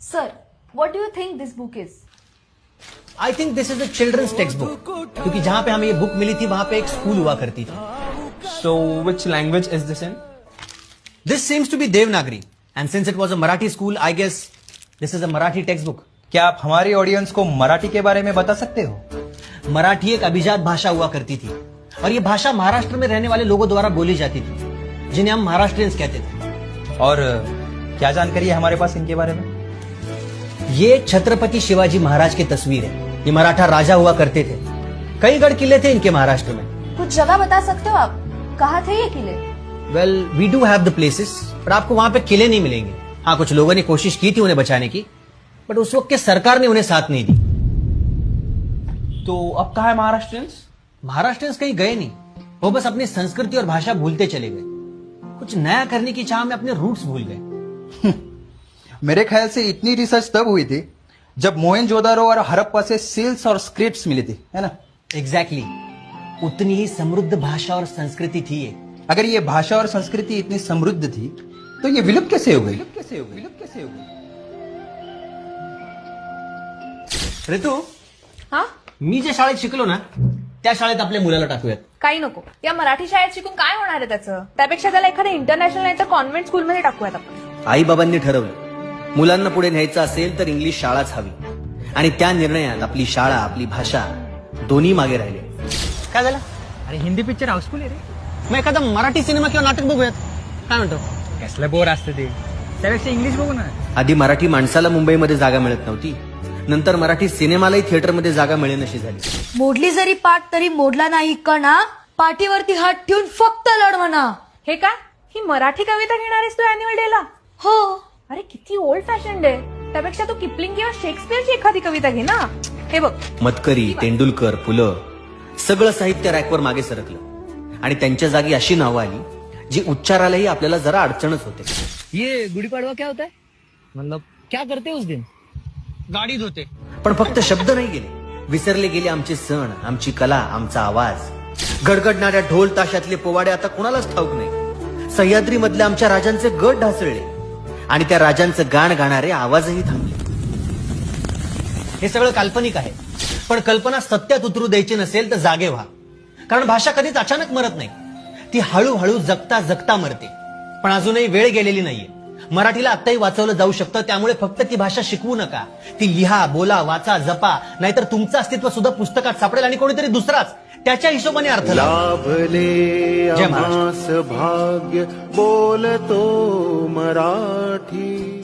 Sir, what do you think this book is? I think this is a children's text book, क्योंकि जहां पे हमें ये book milli थी वहां पे एक स्कूल हुआ करती थी. So, which language is this in? This seems to be Devanagari, and since it was a Marathi school, I guess this is a Marathi text book. क्या आप हमारे ऑडियंस को मराठी के बारे में बता सकते हो? मराठी एक अभिजात भाषा हुआ करती थी, और ये भाषा महाराष्ट्र में रहने वाले लोगों द्वारा बोली जाती थी, जिन्हें हम महाराष्ट्रियंस कहते थे. और क्या जानकारी है हमारे पास इनके बारे में? ये छत्रपति शिवाजी महाराज की तस्वीर है. ये मराठा राजा हुआ करते थे. कई गढ़ किले थे इनके महाराष्ट्र में. कुछ जगह बता सकते हो आप? कहाँ थे ये किले? Well, we do have the places, पर आपको वहां पे किले नहीं मिलेंगे. हाँ, कुछ लोगों ने कोशिश की थी उन्हें बचाने की, बट उस वक्त के सरकार ने उन्हें साथ नहीं दी. तो अब कहाँ है महाराष्ट्रियंस? महाराष्ट्रियंस कहीं गए नहीं, वो बस अपनी संस्कृति और भाषा भूलते चले गए. कुछ नया करने की चाह में अपने रूट्स भूल गए. मेरे ख्याल से इतनी रिसर्च तब हुई थी जब मोहनजोदारो और हड़प्पा से सील्स और स्क्रिप्ट्स मिली थी, है ना? एग्जैक्टली. उतनी ही समृद्ध भाषा और संस्कृति थी ये. अगर ये भाषा और संस्कृति इतनी समृद्ध थी तो ये विलुप्त कैसे हो गई? ऋतू, हा? मी ज्या शाळेत शिकलो ना त्या शाळेत आपल्या मुलाला टाकूयात. काही नको. या मराठी शाळेत शिकून काय होणार आहे त्याचं? त्यापेक्षा त्याला एखाद्या इंटरनॅशनल नाही तर कॉन्व्हेंट स्कूलमध्ये टाकूयात आपण. आई बाबांनी ठरवलं मुलांना पुढे न्यायचं असेल तर इंग्लिश शाळाच हवी, आणि त्या निर्णयात आपली शाळा, आपली भाषा दोन्ही मागे राहिले. काय झालं? अरे हिंदी पिक्चर हाऊसफुल आहे रे. मग एखादा मराठी सिनेमा किंवा नाटक बघूयात. काय म्हणतो? कसलं बोर असतं ते, त्यापेक्षा इंग्लिश बघू ना. आधी मराठी माणसाला मुंबईमध्ये जागा मिळत नव्हती, नंतर मराठी सिनेमालाही थिएटरमध्ये जागा मिळेनशी झाली. मोडली जरी पाठ तरी मोडला नाही कणा, पाठीवरती हात ठेवून फक्त लढ म्हणा. हे काय? ही मराठी कविता घेणार आहेस तू अॅन्युअल डेला? हो. अरे किती ओल्ड फॅशन्ड आहे. त्यापेक्षा तू किपलिंग किंवा शेक्सपियरची एखादी कविता घे ना. हे बघ, मतकरी, तेंडुलकर, पुलं सगळं साहित्य रॅकवर मागे सरकलं, आणि त्यांच्या जागी अशी नावं आली जी उच्चारालाही आपल्याला जरा अडचणच होते. ये गुड़ी पड़वा क्या होता है? मतलब क्या करते उस दिन? गाडी धुते. पण फक्त शब्द नाही गेले, विसरले गेले आमचे सण, आमची कला, आमचा आवाज. गडगडणाऱ्या ढोल ताशातले पोवाडे आता कुणालाच ठाऊक नाही. सह्याद्री मधल्या आमच्या राजांचे गट ढासळले, आणि त्या राजांचं गाण गाणारे आवाजही थांबले. हे सगळं काल्पनिक आहे, पण कल्पना सत्यात उतरू द्यायची नसेल तर जागे व्हा. कारण भाषा कधीच अचानक मरत नाही, ती हळूहळू जगता जगता मरते. पण अजूनही वेळ गेलेली नाहीये. मराठीला आत्ताही वाचवलं जाऊ शकतं. त्यामुळे फक्त ती भाषा शिकवू नका, ती लिहा, बोला, वाचा, जपा. नाहीतर तुमचं अस्तित्व सुद्धा पुस्तकात सापडेल आणि कोणीतरी दुसराच त्याच्या हिशोबाने अर्थ लाभले जय महाराष्ट्र. आम्हास भाग्य बोलतो मराठी.